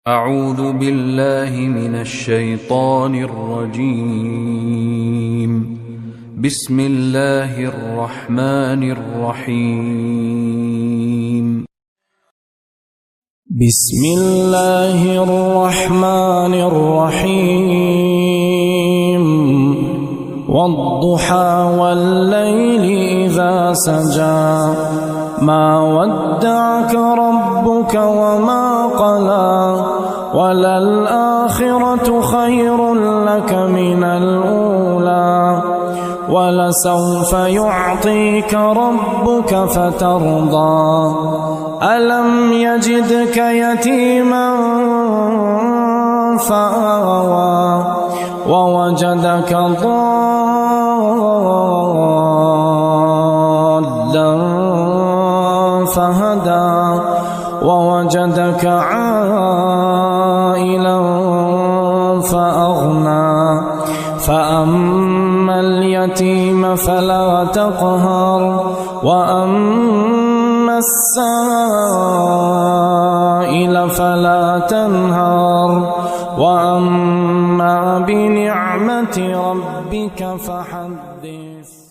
أعوذ بالله من الشيطان الرجيم. بسم الله الرحمن الرحيم. بسم الله الرحمن الرحيم. والضحى والليل إذا سجى ما ودعك ربك وما قلى وللآخرة خير لك من الأولى ولسوف يعطيك ربك فترضى ألم يجدك يتيما فآوى ووجدك ضالا فهدى ووجدك عائلا فأغنى فأما اليتيم فلا تقهر وأما السائل فلا تنهر وأما بنعمة ربك فحدث.